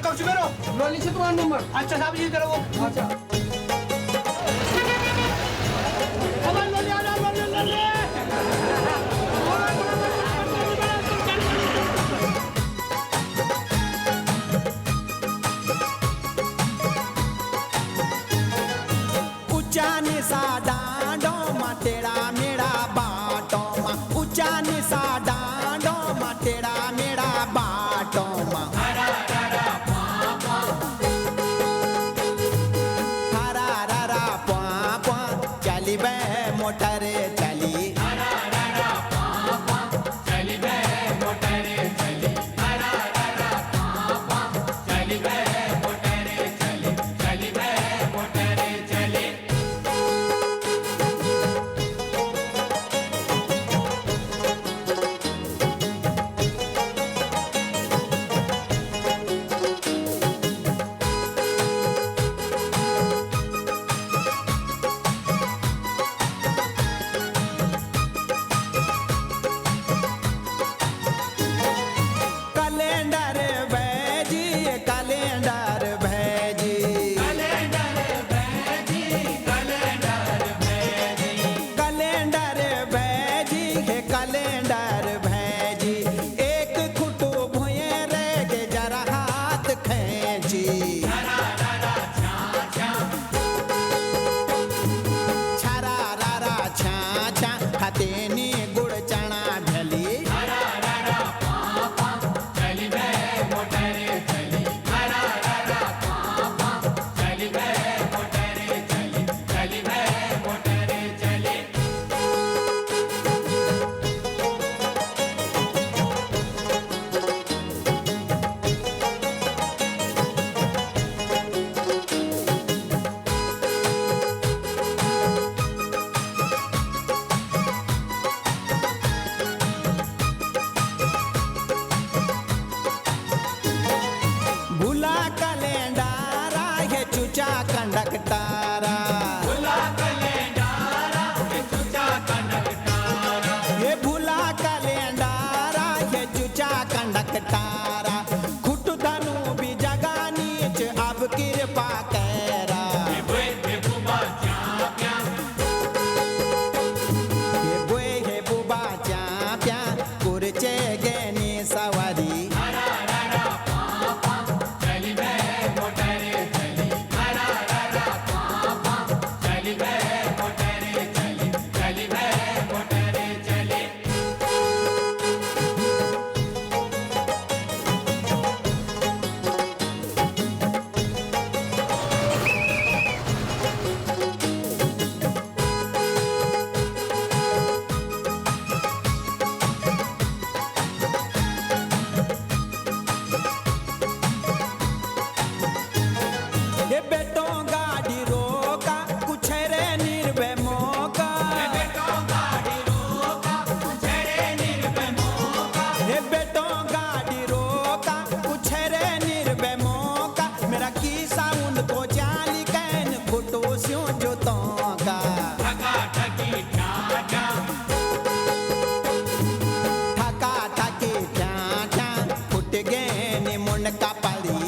कब से करो रोली से तुम्हारा नंबर। अच्छा साहब जी करो वो अच्छा ऊंचा निसा डांडो मा तेरा मेरा बाटो मा ऊंचा निसा डांडो मा तेरा मेरा बाटो मा हरा रा पा पा चली बे मोटर चली कैलेंडर भेजी कैलेंडर भेजी कैलेंडर भेजी हे कैलेंडर भेजी एक खुटू भुए रे के जरा हाथ खेची छरा रा छा छा हतेनी गुड़ चना ढली भूला कैलेंडरा हे चूचा कंडक्टरा हे भूला कैलेंडरा हे चूचा कंडक्टरा खुट धनु भी जगा नीच अब कृपा कैरा हे बोए हे बुबा चाप्या कुरचे गेनी सवारी ये बेटो गाड़ी रोका कुछ रे निर्भय मौका ये बेटो गाड़ी रोका कुछ रे निर्भय मौका मेरा की साउंड को जाली कैन खुटो स्यों जोतों का ठका ठकी ठा ठा फुट गए नि मुंड का पली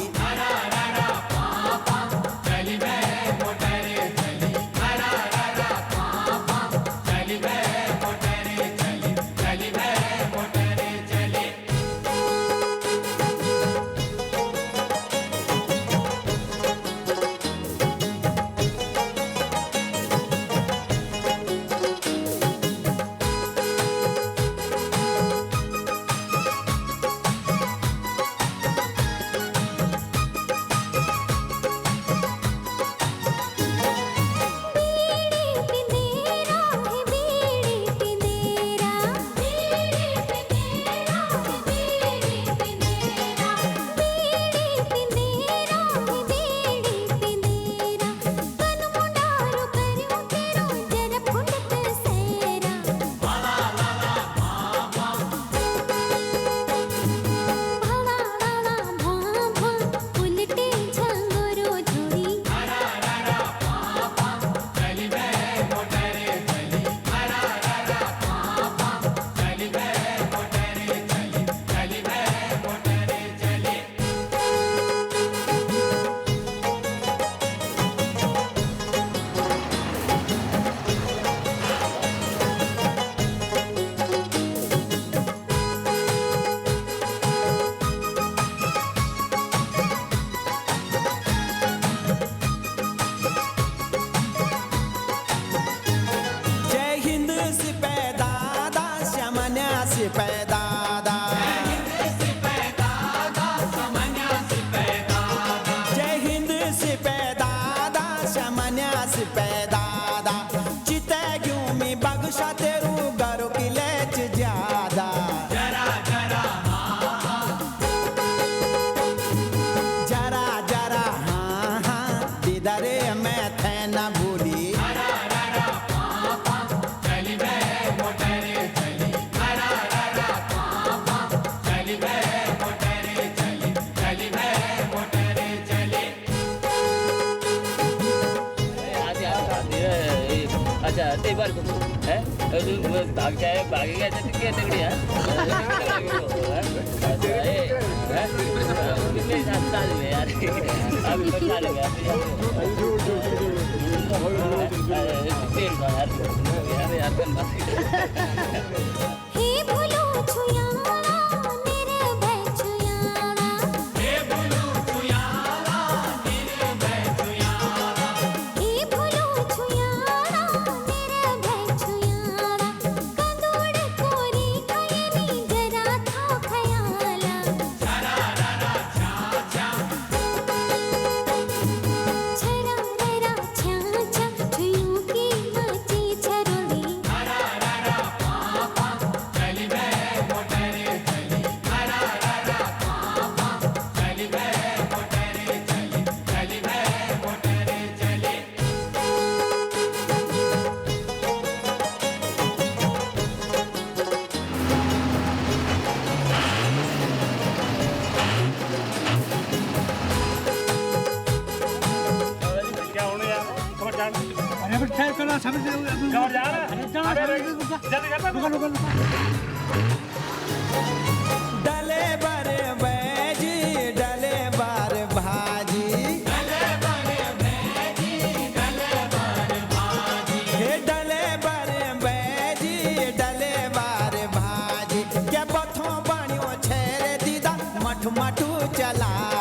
मार को है भाग जाए भागेगा तो क्या तगड़ी है कितने साल में यार अभी बता लगा यार यार हे भूलो छुयारा मेरे बेचुयारा हे भूलो छुयारा मेरे बेचुयारा हे भूलो छुयारा मेरे बेचुयारा कंदोड़ कोरी खयनी जरा था खयाला छरा ररा छा छा छरा ररा छा छा छुयू की नाची छरोली क्या होने यार खबर जान अरे बट खैर करो समझ खबर जान अरे जल्दी कर डले बर बैजी डले बार भाजी हे डले बर बैजी डले बार भाजी क्या बथों बणियो छेरे दीदा मठ मठू चला